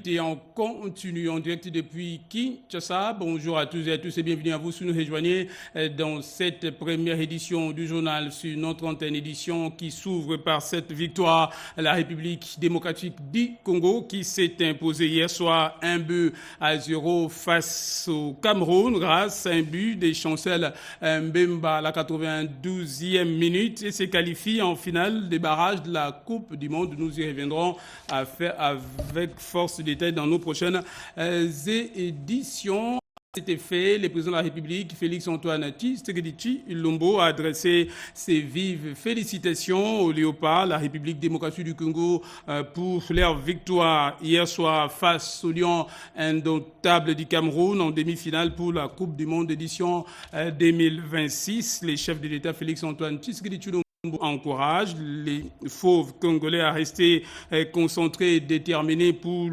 L'actualité en continu en direct depuis Kinshasa. Bonjour à tous et à tous et bienvenue à vous si nous rejoignez dans cette première édition du journal sur notre antenne, édition qui s'ouvre par cette victoire à la République démocratique du Congo qui s'est imposée hier soir 1-0 face au Cameroun grâce à un but des Chancel Mbemba à la 92e minute et se qualifie en finale des barrages de la Coupe du Monde. Nous y reviendrons avec force de détail dans nos prochaines éditions. À cet effet, le président de la République, Félix-Antoine Tshisekedi Tshilombo, a adressé ses vives félicitations au Léopard, la République démocratique du Congo, pour leur victoire hier soir face au Lion indomptable du Cameroun en demi-finale pour la Coupe du Monde édition 2026. Les chefs de l'État, Félix-Antoine Tshisekedi Tshilombo, encourage les fauves congolais à rester concentrés et déterminés pour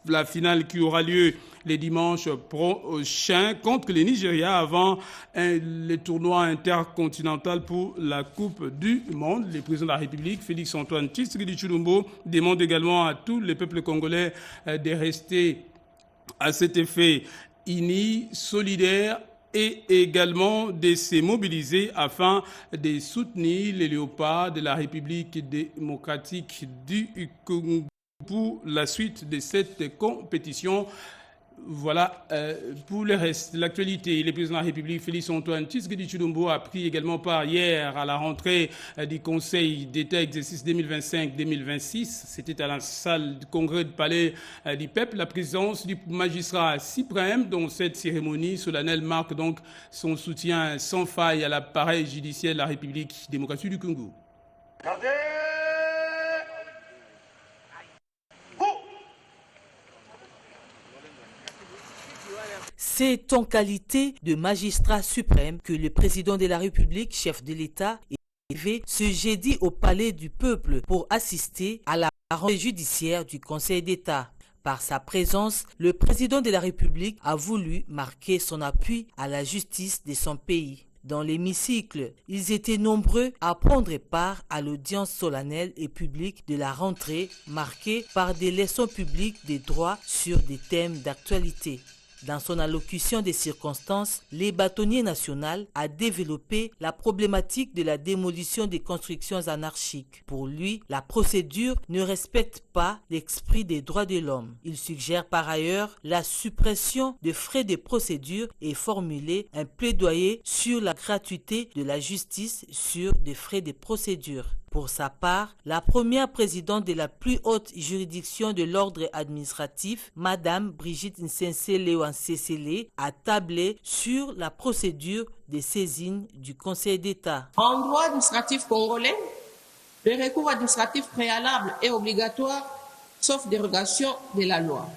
la finale qui aura lieu les dimanches prochains contre le Nigeria avant le tournoi intercontinental pour la Coupe du Monde. Le président de la République, Félix-Antoine Tshisekedi Tshilombo, demande également à tous les peuples congolais de rester à cet effet unis, solidaires et également de se mobiliser afin de soutenir les léopards de la République démocratique du Congo pour la suite de cette compétition. Voilà pour le reste de l'actualité. Le président de la République, Félix-Antoine Tshisekedi Tshilombo, a pris également part hier à la rentrée du Conseil d'État exercice 2025-2026. C'était à la salle du Congrès du Palais du Peuple. La présence du magistrat suprême dans cette cérémonie solennelle marque donc son soutien sans faille à l'appareil judiciaire de la République démocratique du Congo. C'est en qualité de magistrat suprême que le président de la République, chef de l'État, est arrivé ce jeudi au Palais du Peuple pour assister à la rentrée judiciaire du Conseil d'État. Par sa présence, le président de la République a voulu marquer son appui à la justice de son pays. Dans l'hémicycle, ils étaient nombreux à prendre part à l'audience solennelle et publique de la rentrée marquée par des leçons publiques des droits sur des thèmes d'actualité. Dans son allocution des circonstances, les bâtonniers national a développé la problématique de la démolition des constructions anarchiques. Pour lui, la procédure ne respecte pas l'esprit des droits de l'homme. Il suggère par ailleurs la suppression de frais de procédure et formuler un plaidoyer sur la gratuité de la justice sur des frais de procédure. Pour sa part, la première présidente de la plus haute juridiction de l'ordre administratif, Madame Brigitte Nsensé-Lewansesele, a tablé sur la procédure de saisine du Conseil d'État. En droit administratif congolais, le recours administratif préalable est obligatoire, sauf dérogation de la loi.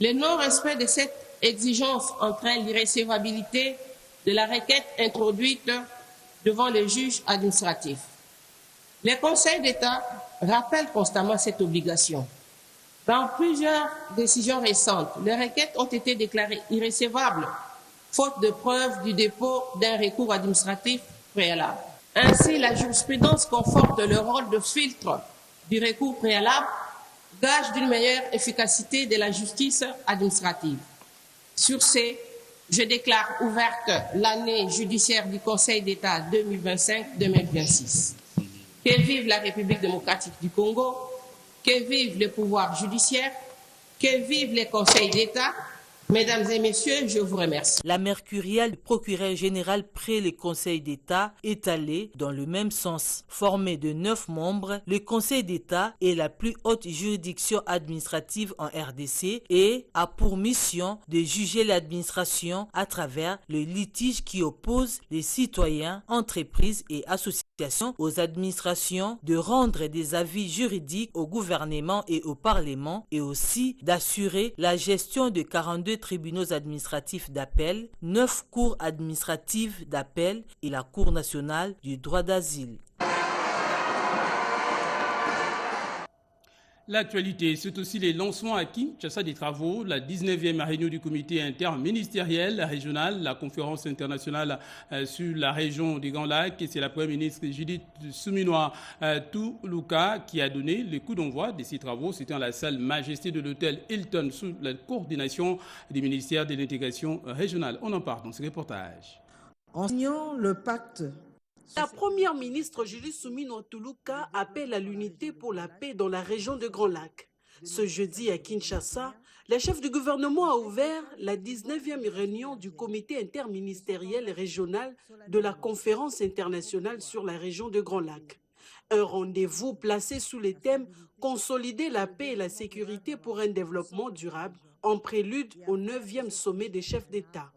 Le non-respect de cette exigence entraîne l'irrécevabilité de la requête introduite devant les juges administratifs. Le Conseil d'État rappelle constamment cette obligation. Dans plusieurs décisions récentes, les requêtes ont été déclarées irrécevables, faute de preuve du dépôt d'un recours administratif préalable. Ainsi, la jurisprudence conforte le rôle de filtre du recours préalable, gage d'une meilleure efficacité de la justice administrative. Sur ce, je déclare ouverte l'année judiciaire du Conseil d'État 2025-2026. Que vive la République démocratique du Congo, que vive le pouvoir judiciaire, que vive les conseils d'État. Mesdames et messieurs, je vous remercie. La mercuriale du procureur général près le Conseil d'État est allée dans le même sens. Formé de 9 membres, le Conseil d'État est la plus haute juridiction administrative en RDC et a pour mission de juger l'administration à travers le litige qui oppose les citoyens, entreprises et associations aux administrations, de rendre des avis juridiques au gouvernement et au Parlement et aussi d'assurer la gestion de 42 tribunaux administratifs d'appel, 9 cours administratives d'appel et la Cour nationale du droit d'asile. L'actualité, c'est aussi les lancements à Kinshasa des travaux, la 19e réunion du comité interministériel régional, la conférence internationale sur la région des Grands Lacs. Et c'est la première ministre Judith Suminwa Tuluka qui a donné le coup d'envoi de ces travaux. C'était dans la salle Majesté de l'hôtel Hilton sous la coordination du ministère de l'intégration régionale. On en parle dans ce reportage. En signant le pacte, la première ministre Judith Suminwa Tuluka appelle à l'unité pour la paix dans la région de Grands Lacs. Ce jeudi à Kinshasa, le chef du gouvernement a ouvert la 19e réunion du comité interministériel régional de la conférence internationale sur la région de Grands Lacs. Un rendez-vous placé sous les thèmes « Consolider la paix et la sécurité pour un développement durable » en prélude au 9e sommet des chefs d'État.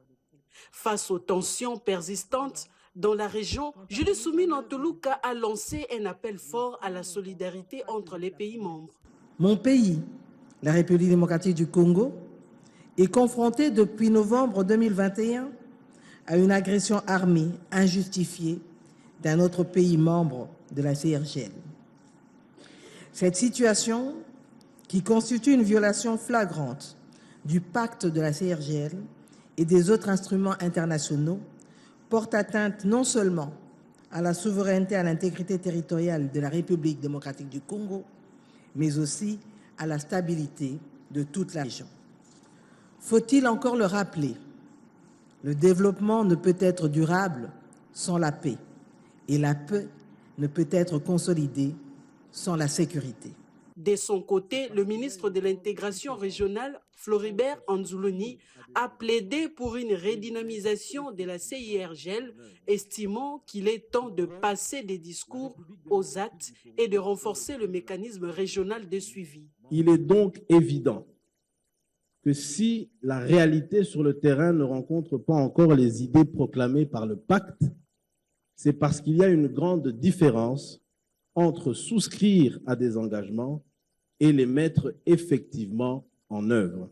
Face aux tensions persistantes dans la région, Judith Suminwa Tuluka a lancé un appel fort à la solidarité entre les pays membres. Mon pays, la République démocratique du Congo, est confronté depuis novembre 2021 à une agression armée injustifiée d'un autre pays membre de la CIRGL. Cette situation, qui constitue une violation flagrante du pacte de la CIRGL et des autres instruments internationaux, porte atteinte non seulement à la souveraineté et à l'intégrité territoriale de la République démocratique du Congo, mais aussi à la stabilité de toute la région. Faut-il encore le rappeler? Le développement ne peut être durable sans la paix, et la paix ne peut être consolidée sans la sécurité. De son côté, le ministre de l'intégration régionale, Floribert Anzuluni, a plaidé pour une redynamisation de la CIRGL, estimant qu'il est temps de passer des discours aux actes et de renforcer le mécanisme régional de suivi. Il est donc évident que si la réalité sur le terrain ne rencontre pas encore les idées proclamées par le pacte, c'est parce qu'il y a une grande différence entre souscrire à des engagements et les mettre effectivement en œuvre.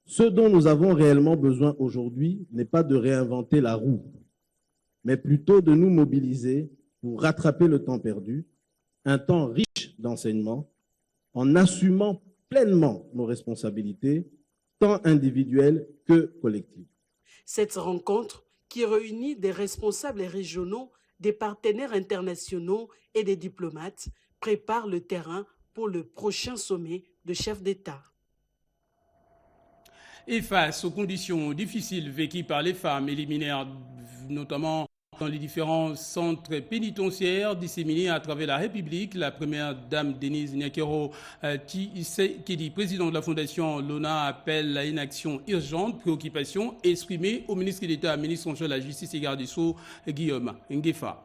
Ce dont nous avons réellement besoin aujourd'hui n'est pas de réinventer la roue, mais plutôt de nous mobiliser pour rattraper le temps perdu, un temps riche d'enseignements, en assumant pleinement nos responsabilités, tant individuelles que collectives. Cette rencontre, qui réunit des responsables régionaux, des partenaires internationaux et des diplomates, prépare le terrain pour le prochain sommet de chefs d'État. Et face aux conditions difficiles vécues par les femmes éliminées, notamment dans les différents centres pénitentiaires disséminés à travers la République, la première dame Denise Nyakero Tshisekedi, président de la Fondation Lona, appelle à une action urgente, préoccupation exprimée au ministre d'État, ministre en charge de la Justice et garde des Sceaux, Guillaume Ngefa.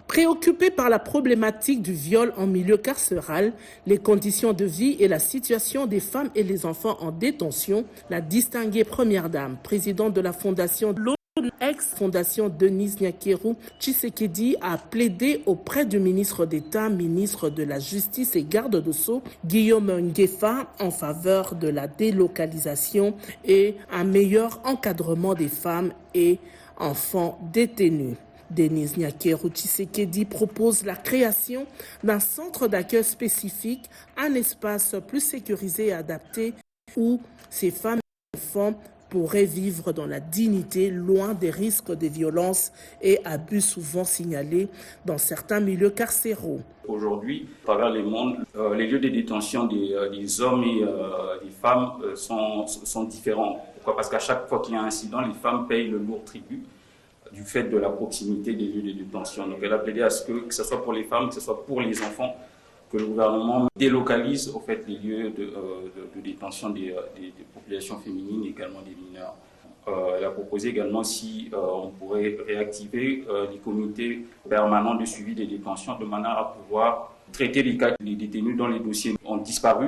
Préoccupée par la problématique du viol en milieu carcéral, les conditions de vie et la situation des femmes et les enfants en détention, la distinguée première dame, présidente de la Fondation Lona, ex-fondation Denise Nyakero Tshisekedi, a plaidé auprès du ministre d'État, ministre de la Justice et garde de Sceaux, Guillaume Ngefa, en faveur de la délocalisation et un meilleur encadrement des femmes et enfants détenus. Denise Nyakero Tshisekedi propose la création d'un centre d'accueil spécifique, un espace plus sécurisé et adapté où ces femmes et enfants pourraient vivre dans la dignité, loin des risques de violence et abus souvent signalés dans certains milieux carcéraux. Aujourd'hui, à travers le monde, les lieux de détention des hommes et des femmes sont différents. Pourquoi? Parce qu'à chaque fois qu'il y a un incident, les femmes payent le lourd tribut du fait de la proximité des lieux de détention. Donc elle a plaidé à ce que ce soit pour les femmes, que ce soit pour les enfants, que le gouvernement délocalise au fait les lieux de détention des populations féminines et également des mineurs. Elle a proposé également si on pourrait réactiver les comités permanents de suivi des détentions de manière à pouvoir traiter les cas des détenus dont les dossiers ont disparu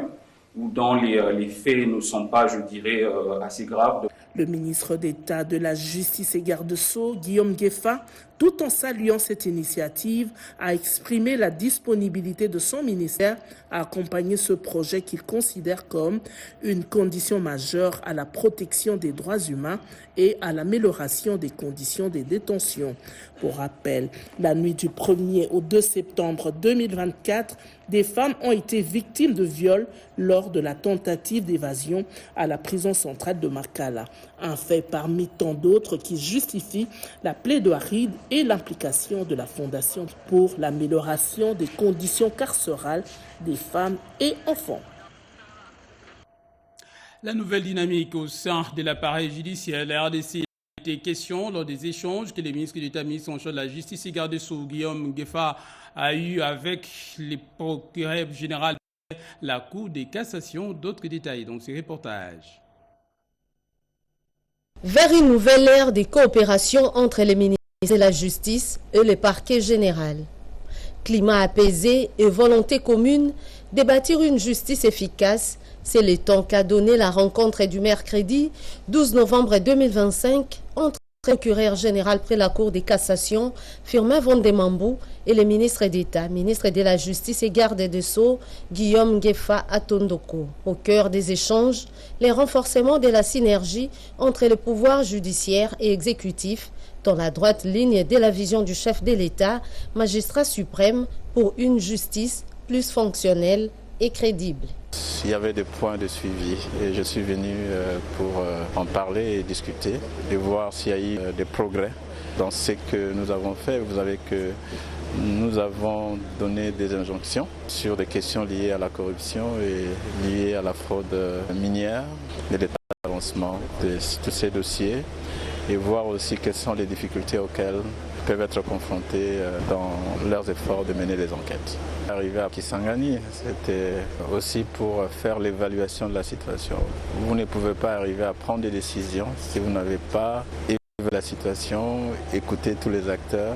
ou dont les faits ne sont pas, je dirais, assez graves. Le ministre d'État de la Justice et garde de Sceaux, Guillaume Ngefa, tout en saluant cette initiative, a exprimé la disponibilité de son ministère à accompagner ce projet qu'il considère comme une condition majeure à la protection des droits humains et à l'amélioration des conditions de détention. Pour rappel, la nuit du 1er au 2 septembre 2024, des femmes ont été victimes de viols lors de la tentative d'évasion à la prison centrale de Makala. Un fait parmi tant d'autres qui justifie la plaidoirie et l'implication de la Fondation pour l'amélioration des conditions carcérales des femmes et enfants. La nouvelle dynamique au sein de l'appareil judiciaire, la RDC a été question lors des échanges que les ministres d'État, ministres en charge de la justice et garde des Sceaux, Guillaume Ngefa, a eu avec les procureurs généraux de la Cour de cassation. D'autres détails dans ces reportages. Vers une nouvelle ère de coopération entre les ministres de la Justice et le parquet général. Climat apaisé et volonté commune de bâtir une justice efficace, c'est le temps qu'a donné la rencontre du mercredi 12 novembre 2025 entre le procureur général près la Cour de cassation, Firmin Vondemambou, et le ministre d'État, ministre de la Justice et garde des Sceaux, Guillaume Ngefa Atondoko. Au cœur des échanges, le renforcement de la synergie entre le pouvoir judiciaire et exécutif, dans la droite ligne de la vision du chef de l'État, magistrat suprême, pour une justice plus fonctionnelle et crédible. Il y avait des points de suivi et je suis venu pour en parler et discuter et voir s'il y a eu des progrès dans ce que nous avons fait. Vous savez que nous avons donné des injonctions sur des questions liées à la corruption et liées à la fraude minière et l'état d'avancement de tous ces dossiers et voir aussi quelles sont les difficultés auxquelles peuvent être confrontés dans leurs efforts de mener des enquêtes. Arrivé à Kisangani, c'était aussi pour faire l'évaluation de la situation. Vous ne pouvez pas arriver à prendre des décisions si vous n'avez pas évalué la situation, écouté tous les acteurs,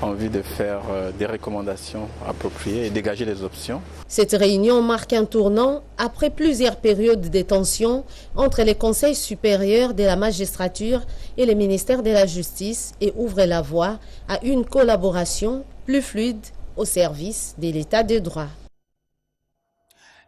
envie de faire des recommandations appropriées et dégager les options. Cette réunion marque un tournant après plusieurs périodes de tension entre les conseils supérieurs de la magistrature et le ministère de la Justice et ouvre la voie à une collaboration plus fluide au service de l'État de droit.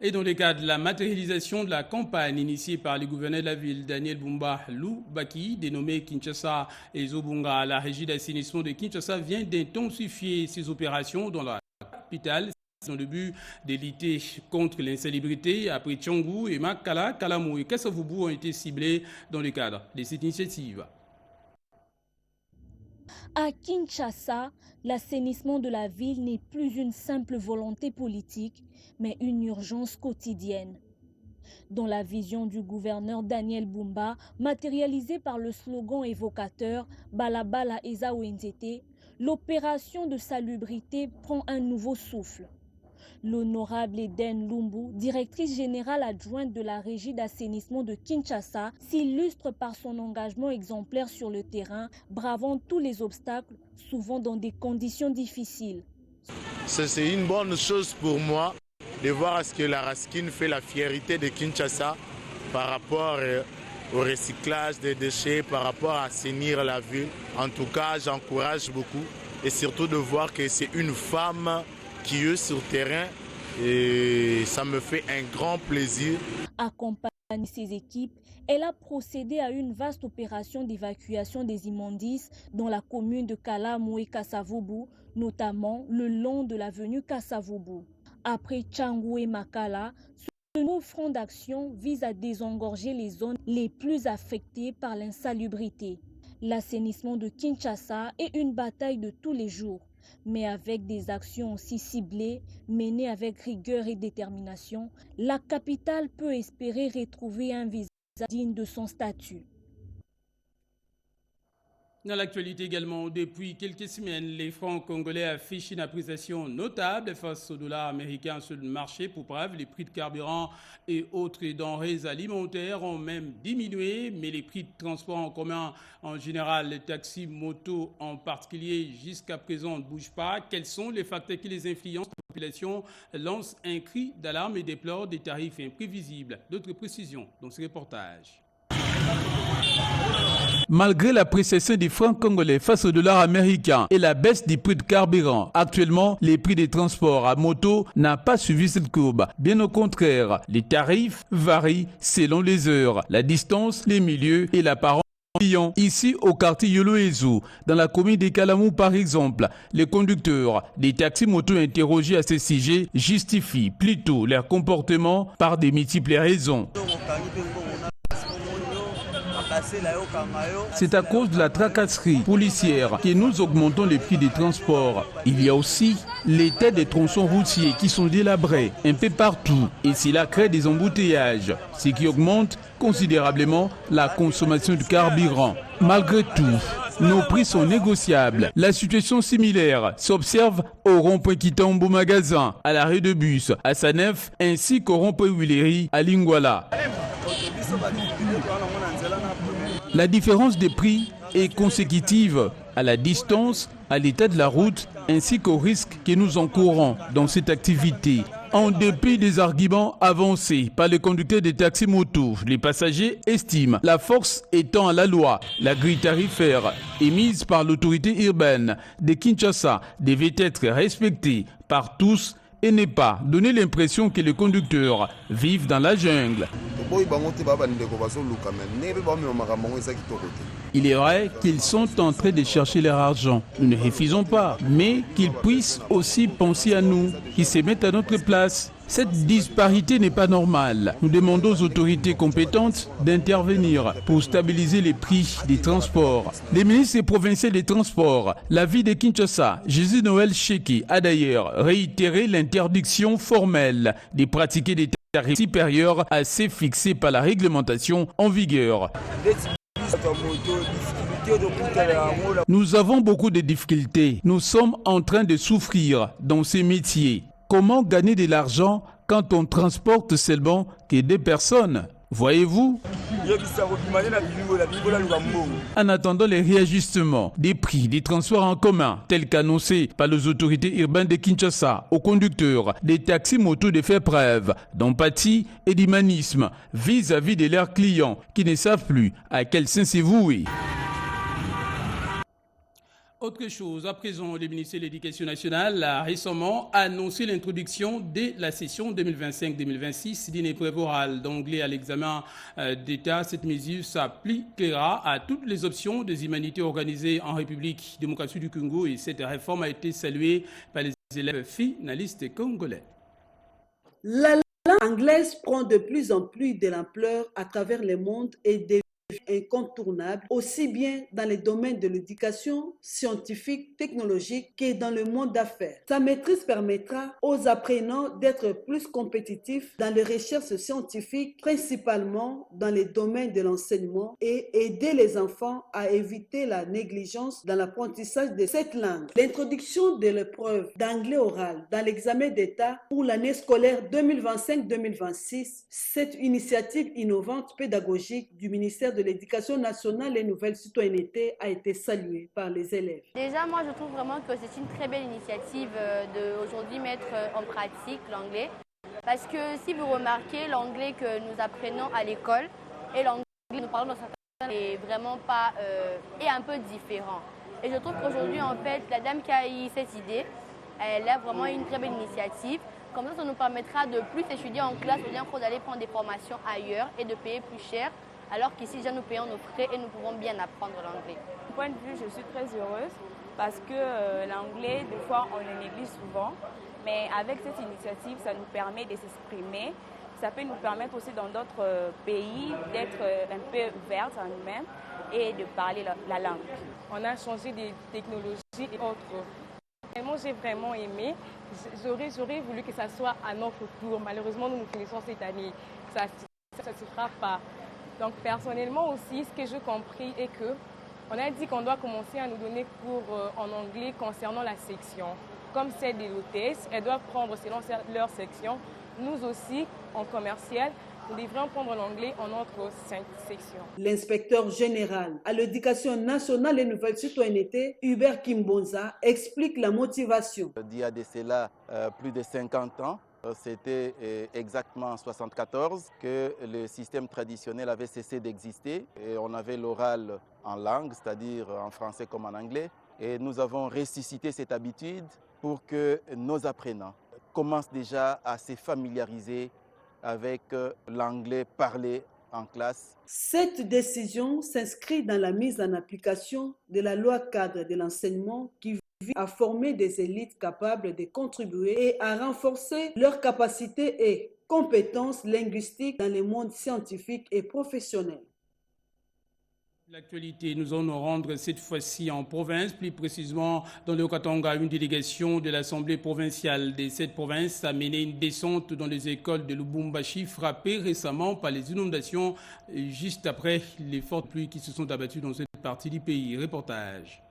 Et dans le cadre de la matérialisation de la campagne initiée par le gouverneur de la ville, Daniel Bumba Loubaki, dénommé Kinshasa et Zobunga, la régie d'assainissement de Kinshasa vient d'intensifier ses opérations dans la capitale dans le but de lutter contre l'insalubrité. Après Tchangou et Makala, Kalamou et Kasavubu ont été ciblés dans le cadre de cette initiative. À Kinshasa, l'assainissement de la ville n'est plus une simple volonté politique, mais une urgence quotidienne. Dans la vision du gouverneur Daniel Bumba, matérialisée par le slogan évocateur « Balabala Eza Wenzete », l'opération de salubrité prend un nouveau souffle. L'honorable Eden Lumbu, directrice générale adjointe de la régie d'assainissement de Kinshasa, s'illustre par son engagement exemplaire sur le terrain, bravant tous les obstacles, souvent dans des conditions difficiles. C'est une bonne chose pour moi de voir à ce que la Raskin fait la fierté de Kinshasa par rapport au recyclage des déchets, par rapport à assainir la ville. En tout cas, j'encourage beaucoup et surtout de voir que c'est une femme qui est sur terrain et ça me fait un grand plaisir. Accompagnant ses équipes, elle a procédé à une vaste opération d'évacuation des immondices dans la commune de Kalamou et Kasavubu, notamment le long de l'avenue Kasavubu. Après Tchangou et Makala, ce nouveau front d'action vise à désengorger les zones les plus affectées par l'insalubrité. L'assainissement de Kinshasa est une bataille de tous les jours, mais avec des actions aussi ciblées, menées avec rigueur et détermination, la capitale peut espérer retrouver un visage digne de son statut. Dans l'actualité également, depuis quelques semaines, les francs congolais affichent une appréciation notable face au dollar américain sur le marché. Pour preuve, les prix de carburant et autres denrées alimentaires ont même diminué, mais les prix de transport en commun en général, les taxis, motos en particulier, jusqu'à présent ne bougent pas. Quels sont les facteurs qui les influencent? La population lance un cri d'alarme et déplore des tarifs imprévisibles. D'autres précisions dans ce reportage. Malgré l'appréciation des francs congolais face au dollar américain et la baisse des prix de carburant, actuellement, les prix des transports à moto n'ont pas suivi cette courbe. Bien au contraire, les tarifs varient selon les heures, la distance, les milieux et l'apparence. Ici, au quartier Yoloezo, dans la commune de Kalamou par exemple, les conducteurs des taxis motos interrogés à ce sujet justifient plutôt leur comportement par de multiples raisons. C'est à cause de la tracasserie policière que nous augmentons les prix des transports. Il y a aussi l'état des tronçons routiers qui sont délabrés un peu partout et cela crée des embouteillages, ce qui augmente considérablement la consommation de carburant. Malgré tout, nos prix sont négociables. La situation similaire s'observe au rond-point Kitambo Magasin, à l'arrêt de bus, à Sanef, ainsi qu'au rond-point Willeri à Lingwala. La différence des prix est consécutive à la distance, à l'état de la route, ainsi qu'aux risques que nous encourons dans cette activité. En dépit des arguments avancés par les conducteurs des taxis motos, les passagers estiment la force étant à la loi. La grille tarifaire émise par l'autorité urbaine de Kinshasa devait être respectée par tous et n'est pas donner l'impression que les conducteurs vivent dans la jungle. Il est vrai qu'ils sont en train de chercher leur argent. Nous ne refusons pas, mais qu'ils puissent aussi penser à nous, qu'ils se mettent à notre place. Cette disparité n'est pas normale. Nous demandons aux autorités compétentes d'intervenir pour stabiliser les prix des transports. Les ministres provinciaux des transports, la ville de Kinshasa, Jésus Noël Cheki, a d'ailleurs réitéré l'interdiction formelle de pratiquer des tarifs supérieurs à ceux fixés par la réglementation en vigueur. Nous avons beaucoup de difficultés. Nous sommes en train de souffrir dans ces métiers. Comment gagner de l'argent quand on transporte seulement que des personnes? Voyez-vous? En attendant les réajustements des prix des transports en commun, tels qu'annoncés par les autorités urbaines de Kinshasa, aux conducteurs des taxis motos de faire preuve d'empathie et d'humanisme vis-à-vis de leurs clients qui ne savent plus à quel sens se vouer. Autre chose, à présent, le ministère de l'Éducation nationale a récemment annoncé l'introduction de la session 2025-2026 d'une épreuve orale d'anglais à l'examen d'État. Cette mesure s'appliquera à toutes les options des humanités organisées en République démocratique du Congo et cette réforme a été saluée par les élèves finalistes congolais. La langue anglaise prend de plus en plus de l'ampleur à travers le monde et devient incontournable, aussi bien dans les domaines de l'éducation scientifique, technologique que dans le monde d'affaires. Sa maîtrise permettra aux apprenants d'être plus compétitifs dans les recherches scientifiques, principalement dans les domaines de l'enseignement, et aider les enfants à éviter la négligence dans l'apprentissage de cette langue. L'introduction de l'épreuve d'anglais oral dans l'examen d'État pour l'année scolaire 2025-2026, cette initiative innovante pédagogique du ministère de l'Éducation nationale et nouvelle citoyenneté a été saluée par les élèves. Déjà, moi, je trouve vraiment que c'est une très belle initiative d'aujourd'hui mettre en pratique l'anglais. Parce que si vous remarquez, l'anglais que nous apprenons à l'école et l'anglais que nous parlons dans certains est vraiment pas, est un peu différent. Et je trouve qu'aujourd'hui, en fait, la dame qui a eu cette idée, elle a vraiment une très belle initiative. Comme ça nous permettra de plus étudier en classe au lieu d'aller prendre des formations ailleurs et de payer plus cher. Alors qu'ici, déjà, nous payons nos frais et nous pouvons bien apprendre l'anglais. Du point de vue, je suis très heureuse parce que l'anglais, des fois, on le néglige souvent. Mais avec cette initiative, ça nous permet de s'exprimer. Ça peut nous permettre aussi dans d'autres pays d'être un peu ouvertes en nous-mêmes et de parler la langue. On a changé des technologies et autres. Moi, j'ai vraiment aimé. J'aurais voulu que ça soit à notre tour. Malheureusement, nous finissons cette année. Ça ne se fera pas. Donc personnellement aussi, ce que j'ai compris est qu'on a dit qu'on doit commencer à nous donner cours en anglais concernant la section. Comme celle des hôtesses, elles doivent prendre selon leur section. Nous aussi, en commercial, nous devrions prendre l'anglais en notre section. L'inspecteur général à l'éducation nationale et nouvelle citoyenneté, Hubert Kimbonza, explique la motivation. Il y a de cela plus de 50 ans, C'était exactement en 1974 que le système traditionnel avait cessé d'exister et on avait l'oral en langue, c'est-à-dire en français comme en anglais. Et nous avons ressuscité cette habitude pour que nos apprenants commencent déjà à se familiariser avec l'anglais parlé en classe. Cette décision s'inscrit dans la mise en application de la loi cadre de l'enseignement qui vise à former des élites capables de contribuer et à renforcer leurs capacités et compétences linguistiques dans le monde scientifique et professionnel. L'actualité, nous allons nous rendre cette fois-ci en province, plus précisément dans le Haut-Katanga. Une délégation de l'Assemblée provinciale des 7 provinces a mené une descente dans les écoles de Lubumbashi, frappées récemment par les inondations juste après les fortes pluies qui se sont abattues dans cette partie du pays. Reportage.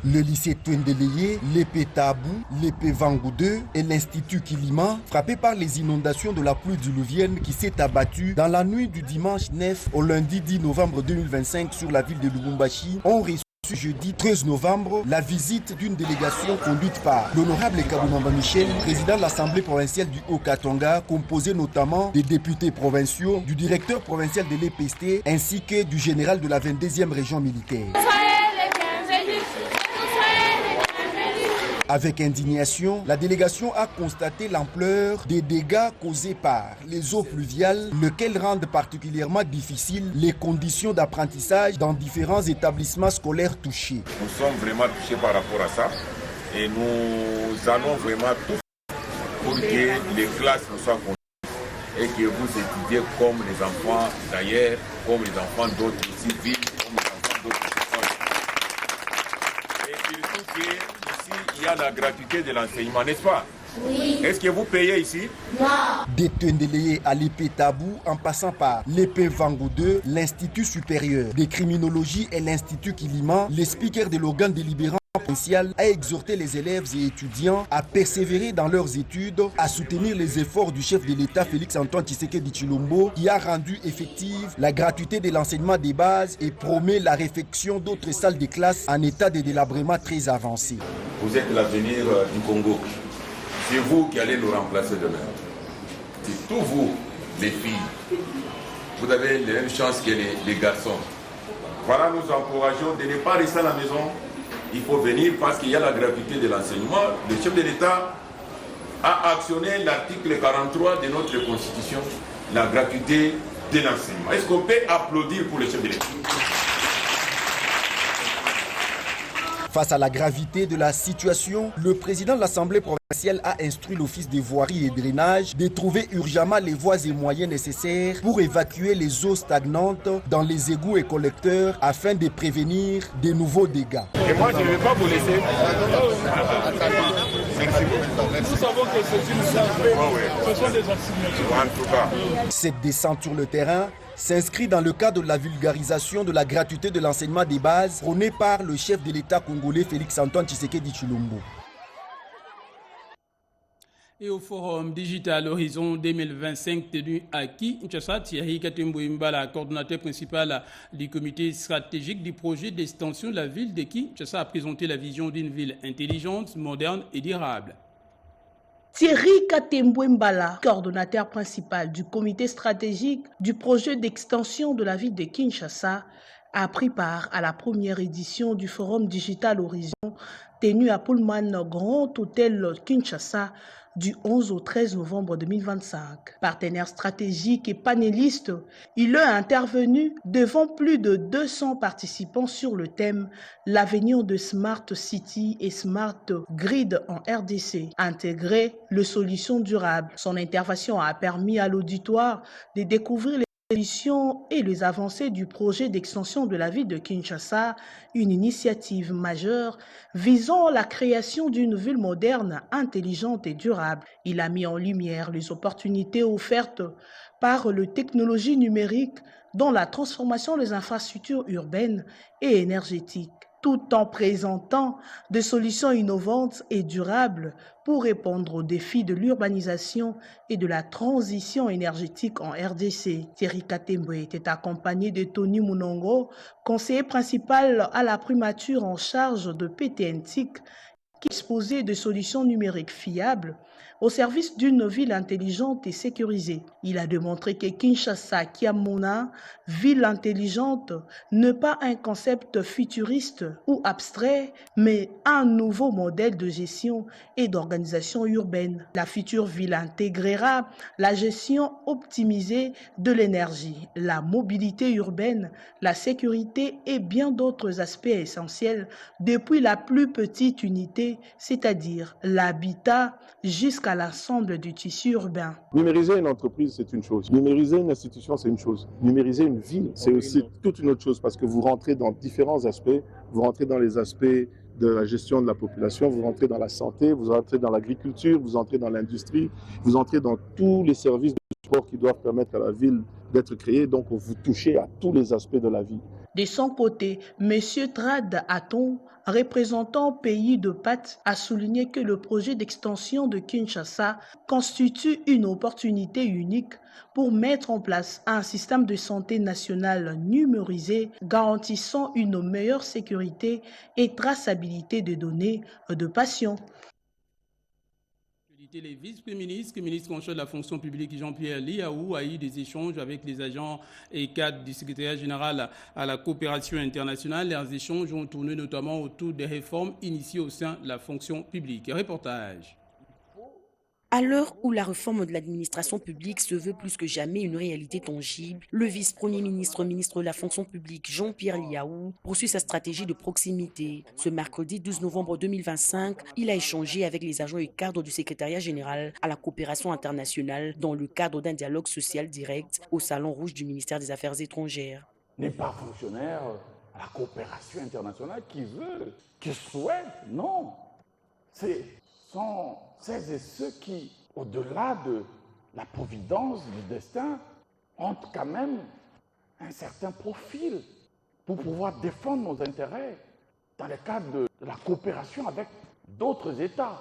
Le lycée Twendeleye, l'épée Tabou, l'épée Vangou 2 et l'Institut Kilima, frappés par les inondations de la pluie diluvienne qui s'est abattue dans la nuit du dimanche 9 au lundi 10 novembre 2025 sur la ville de Lubumbashi, ont reçu jeudi 13 novembre la visite d'une délégation conduite par l'honorable Kaboumamba Michel, président de l'Assemblée provinciale du Haut-Katanga, composé notamment des députés provinciaux, du directeur provincial de l'EPST ainsi que du général de la 22e région militaire. Avec indignation, la délégation a constaté l'ampleur des dégâts causés par les eaux pluviales, lesquelles rendent particulièrement difficiles les conditions d'apprentissage dans différents établissements scolaires touchés. Nous sommes vraiment touchés par rapport à ça et nous allons vraiment tout faire pour que les classes ne soient conduites et que vous étudiez comme les enfants d'ailleurs, comme les enfants d'autres villes, comme les enfants d'autres écoles. Et surtout que il y a la gratuité de l'enseignement, n'est-ce pas? Oui. Est-ce que vous payez ici? Non. Des Twendeleye à l'épée Tabou, en passant par l'épée Vangou 2, l'Institut supérieur de criminologie et l'Institut Kilima, les speakers de l'organe délibérant provincial a exhorté les élèves et étudiants à persévérer dans leurs études, à soutenir les efforts du chef de l'État Félix-Antoine Tshisekedi Tshilombo qui a rendu effective la gratuité de l'enseignement des bases et promet la réfection d'autres salles de classe en état de délabrement très avancé. Vous êtes l'avenir du Congo. C'est vous qui allez nous remplacer demain. C'est tous vous, les filles. Vous avez les mêmes chances que les garçons. Voilà, nous encourageons de ne pas rester à la maison. Il faut venir parce qu'il y a la gratuité de l'enseignement. Le chef de l'État a actionné l'article 43 de notre Constitution, la gratuité de l'enseignement. Est-ce qu'on peut applaudir pour le chef de l'État? Face à la gravité de la situation, le président de l'Assemblée provinciale a instruit l'Office des voiries et drainage de trouver urgemment les voies et moyens nécessaires pour évacuer les eaux stagnantes dans les égouts et collecteurs afin de prévenir de nouveaux dégâts. Et moi, je ne vais pas vous laisser. Nous savons que c'est une santé, ce sont des assignations. En tout cas. Cette descente sur le terrain s'inscrit dans le cadre de la vulgarisation de la gratuité de l'enseignement des bases prônée par le chef de l'État congolais Félix-Antoine Tshisekedi Tshilombo. Et au forum digital Horizon 2025 tenu à Kinshasa, Thierry Katembo-Imba, la coordonnateur principal du comité stratégique du projet d'extension de la ville de Kinshasa, a présenté la vision d'une ville intelligente, moderne et durable. Thierry Katembo Mbala, coordonnateur principal du comité stratégique du projet d'extension de la ville de Kinshasa, a pris part à la première édition du forum digital Horizon tenu à Pullman Grand Hôtel Kinshasa du 11 au 13 novembre 2025. Partenaire stratégique et panéliste, il a intervenu devant plus de 200 participants sur le thème « L'avenir de Smart City et Smart Grid en RDC, intégrer les solutions durables ». Son intervention a permis à l'auditoire de découvrir les solutions et les avancées du projet d'extension de la ville de Kinshasa, une initiative majeure visant la création d'une ville moderne, intelligente et durable. Il a mis en lumière les opportunités offertes par les technologies numériques dans la transformation des infrastructures urbaines et énergétiques, tout en présentant des solutions innovantes et durables pour répondre aux défis de l'urbanisation et de la transition énergétique en RDC. Thierry Katembo était accompagné de Tony Munongo, conseiller principal à la primature en charge de PTNTIC, qui disposait de solutions numériques fiables au service d'une ville intelligente et sécurisée. Il a démontré que Kinshasa Kiamona, ville intelligente, n'est pas un concept futuriste ou abstrait, mais un nouveau modèle de gestion et d'organisation urbaine. La future ville intégrera la gestion optimisée de l'énergie, la mobilité urbaine, la sécurité et bien d'autres aspects essentiels depuis la plus petite unité, c'est-à-dire l'habitat, jusqu'à l'ensemble du tissu urbain. Numériser une entreprise, c'est une chose. Numériser une institution, c'est une chose. Numériser une ville, c'est aussi toute une autre chose parce que vous rentrez dans différents aspects. Vous rentrez dans les aspects de la gestion de la population, vous rentrez dans la santé, vous rentrez dans l'agriculture, vous entrez dans l'industrie, vous entrez dans tous les services de support qui doivent permettre à la ville d'être créée. Donc, vous touchez à tous les aspects de la vie. De son côté, M. Trad Aton, représentant Pays de Pâtes, a souligné que le projet d'extension de Kinshasa constitue une opportunité unique pour mettre en place un système de santé national numérisé garantissant une meilleure sécurité et traçabilité des données de patients. Les vice-ministres, ministre en charge de la fonction publique Jean-Pierre Liaou a eu des échanges avec les agents et cadres du secrétariat général à la coopération internationale. Les échanges ont tourné notamment autour des réformes initiées au sein de la fonction publique. Reportage. À l'heure où la réforme de l'administration publique se veut plus que jamais une réalité tangible, le vice-premier ministre, ministre de la fonction publique Jean-Pierre Liaou poursuit sa stratégie de proximité. Ce mercredi 12 novembre 2025, il a échangé avec les agents et cadres du secrétariat général à la coopération internationale dans le cadre d'un dialogue social direct au Salon Rouge du ministère des Affaires étrangères. N'est pas fonctionnaire à la coopération internationale qui veut, qui souhaite, non. Ce sont celles et ceux qui, au-delà de la providence, du destin, ont quand même un certain profil pour pouvoir défendre nos intérêts dans le cadre de la coopération avec d'autres États.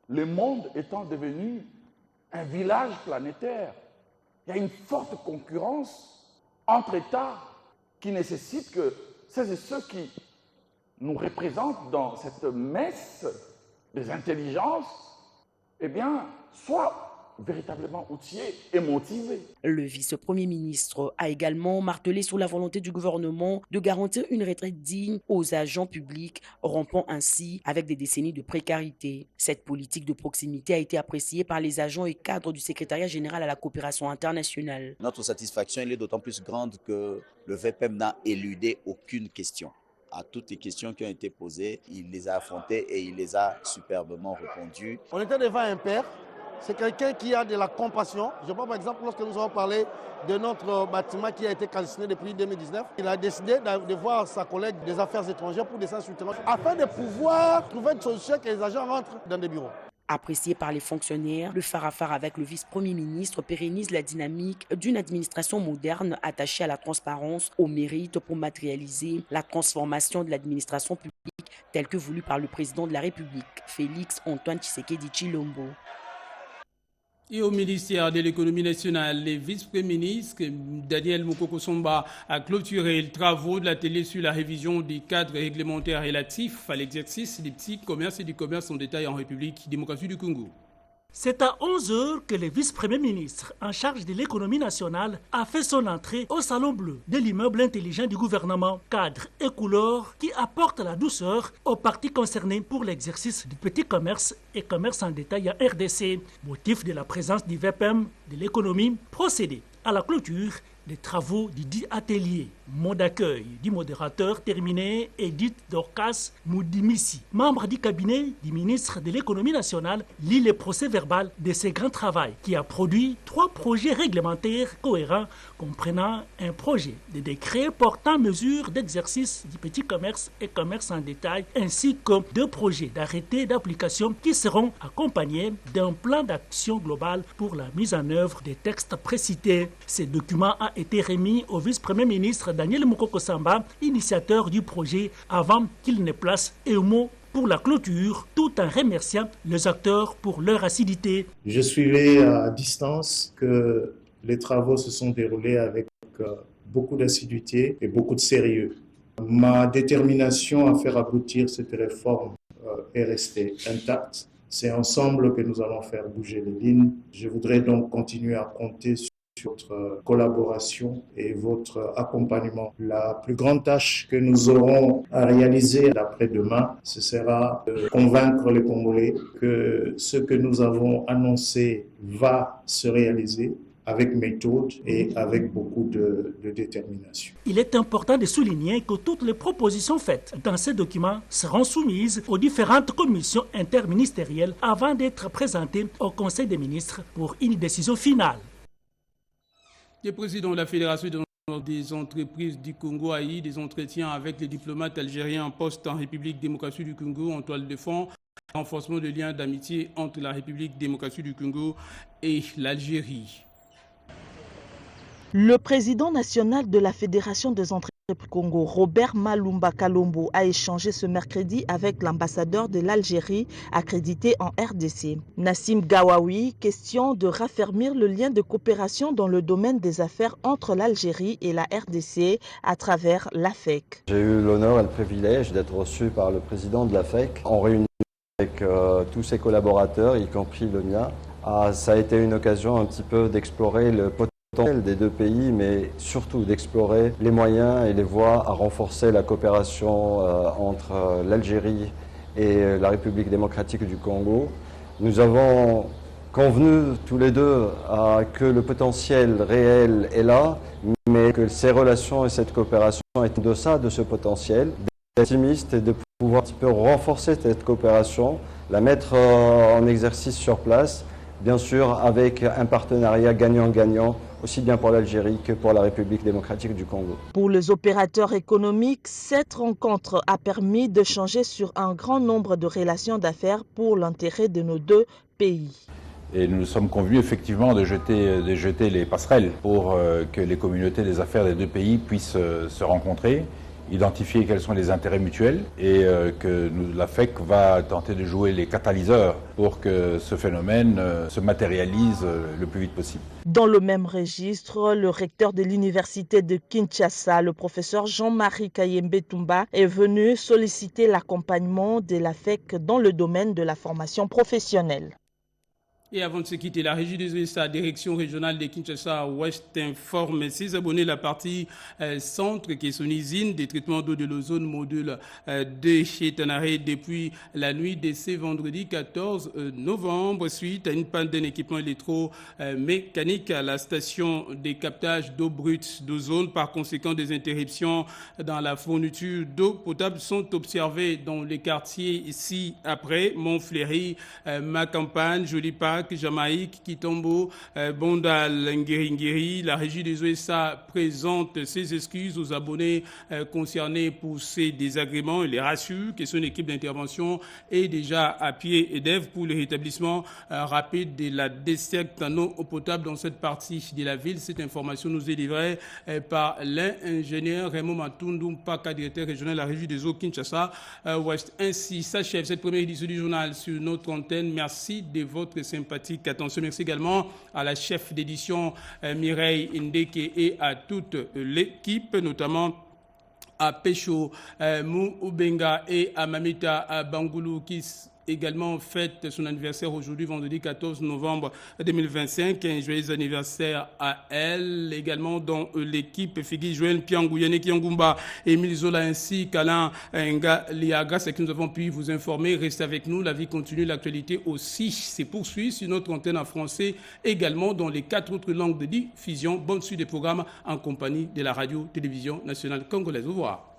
Le monde étant devenu un village planétaire, il y a une forte concurrence entre États qui nécessite que celles et ceux qui nous représentent dans cette messe des intelligences, eh bien, soient véritablement outillés et motivés. Le vice-premier ministre a également martelé sur la volonté du gouvernement de garantir une retraite digne aux agents publics, rompant ainsi avec des décennies de précarité. Cette politique de proximité a été appréciée par les agents et cadres du secrétariat général à la coopération internationale. Notre satisfaction elle est d'autant plus grande que le VPM n'a éludé aucune question. À toutes les questions qui ont été posées, il les a affrontées et il les a superbement répondues. On était devant un père, c'est quelqu'un qui a de la compassion. Je prends par exemple lorsque nous avons parlé de notre bâtiment qui a été calciné depuis 2019. Il a décidé de voir sa collègue des affaires étrangères pour descendre sur le terrain afin de pouvoir trouver une solution que les agents rentrent dans des bureaux. Apprécié par les fonctionnaires, le phare avec le vice-premier ministre pérennise la dynamique d'une administration moderne attachée à la transparence, au mérite pour matérialiser la transformation de l'administration publique telle que voulue par le président de la République, Félix Antoine Tshisekedi Tshilombo. Et au ministère de l'économie nationale, le vice-premier ministre Daniel Mokoko Somba a clôturé les travaux de l'atelier sur la révision des cadres réglementaires relatifs à l'exercice des petits commerces et du commerce en détail en République démocratique du Congo. C'est à 11h que le vice-premier ministre en charge de l'économie nationale a fait son entrée au salon bleu de l'immeuble intelligent du gouvernement, cadre et couleur qui apporte la douceur aux parties concernées pour l'exercice du petit commerce et commerce en détail en RDC. Motif de la présence du VPM de l'économie, procéder à la clôture des travaux du dit atelier. Mot d'accueil du modérateur terminé, Edith Dorcas Moudimisi, membre du cabinet du ministre de l'économie nationale, lit le procès-verbal de ce grand travail qui a produit 3 projets réglementaires cohérents comprenant un projet de décret portant mesures d'exercice du petit commerce et commerce en détail ainsi que 2 projets d'arrêté d'application qui seront accompagnés d'un plan d'action global pour la mise en œuvre des textes précités. Ce document a été remis au vice-premier ministre Daniel Mokoko Somba, initiateur du projet, avant qu'il ne place un mot pour la clôture, tout en remerciant les acteurs pour leur assiduité. Je suivais à distance que les travaux se sont déroulés avec beaucoup d'assiduité et beaucoup de sérieux. Ma détermination à faire aboutir cette réforme est resté intact. C'est ensemble que nous allons faire bouger les lignes. Je voudrais donc continuer à compter sur votre collaboration et votre accompagnement. La plus grande tâche que nous aurons à réaliser après-demain, ce sera de convaincre les Congolais que ce que nous avons annoncé va se réaliser avec méthode et avec beaucoup de détermination. Il est important de souligner que toutes les propositions faites dans ces documents seront soumises aux différentes commissions interministérielles avant d'être présentées au Conseil des ministres pour une décision finale. Le président de la Fédération des entreprises du Congo a eu des entretiens avec les diplomates algériens en poste en République démocratique du Congo en toile de fond, renforcement de liens d'amitié entre la République démocratique du Congo et l'Algérie. Le président national de la Fédération des entreprises du Congo, Robert Malumba Kalombo, a échangé ce mercredi avec l'ambassadeur de l'Algérie accrédité en RDC. Nassim Gawawi, question de raffermir le lien de coopération dans le domaine des affaires entre l'Algérie et la RDC à travers l'AFEC. J'ai eu l'honneur et le privilège d'être reçu par le président de l'AFEC en réunion avec tous ses collaborateurs, y compris le mien. Ça a été une occasion un petit peu d'explorer le potentiel des deux pays, mais surtout d'explorer les moyens et les voies à renforcer la coopération entre l'Algérie et la République démocratique du Congo. Nous avons convenu tous les deux que le potentiel réel est là, mais que ces relations et cette coopération est en deçà de ce potentiel. D'être optimiste et de pouvoir un petit peu renforcer cette coopération, la mettre en exercice sur place, bien sûr avec un partenariat gagnant-gagnant, aussi bien pour l'Algérie que pour la République démocratique du Congo. Pour les opérateurs économiques, cette rencontre a permis d'échanger sur un grand nombre de relations d'affaires pour l'intérêt de nos deux pays. Et nous nous sommes convenus effectivement de jeter les passerelles pour que les communautés des affaires des deux pays puissent se rencontrer, identifier quels sont les intérêts mutuels et que l'AFEC va tenter de jouer les catalyseurs pour que ce phénomène se matérialise le plus vite possible. Dans le même registre, le recteur de l'université de Kinshasa, le professeur Jean-Marie Kayembe Toumba, est venu solliciter l'accompagnement de l'AFEC dans le domaine de la formation professionnelle. Et avant de se quitter, la régie des USA, direction régionale de Kinshasa-Ouest, informe ses abonnés la partie centre qui est son usine de traitement d'eau de l'ozone module de chez Tanaré depuis la nuit de ce vendredi 14 novembre suite à une panne d'un équipement électromécanique à la station de captage d'eau brute d'ozone. Par conséquent, des interruptions dans la fourniture d'eau potable sont observées dans les quartiers ici après Montfléry, Macampagne, Joli Parc, Jamaïque, Kitombo, Bondal, Ngeri. La régie des USA présente ses excuses aux abonnés concernés pour ces désagréments et les rassure que son équipe d'intervention est déjà à pied d'œuvre pour le rétablissement rapide de la desserte en eau potable dans cette partie de la ville. Cette information nous est livrée par l'ingénieur Raymond Matundumpa, directeur régional de la régie des eaux Kinshasa-Ouest. Ainsi s'achève cette première édition du journal sur notre antenne. Merci de votre sympathie. Attention, merci également à la chef d'édition Mireille Ndeke et à toute l'équipe, notamment à Pécho Moubenga et à Mamita Bangoulou qui également fête son anniversaire aujourd'hui, vendredi 14 novembre 2025. Un joyeux anniversaire à elle. Également dans l'équipe, Figi Joël Piangou, Yannick Yangumba, Émile Zola ainsi qu'Alain Nga grâce à qui nous avons pu vous informer. Restez avec nous, la vie continue, l'actualité aussi se poursuit sur notre antenne en français, également dans les 4 autres langues de diffusion. Bonne suite des programmes en compagnie de la radio-télévision nationale congolaise. Au revoir.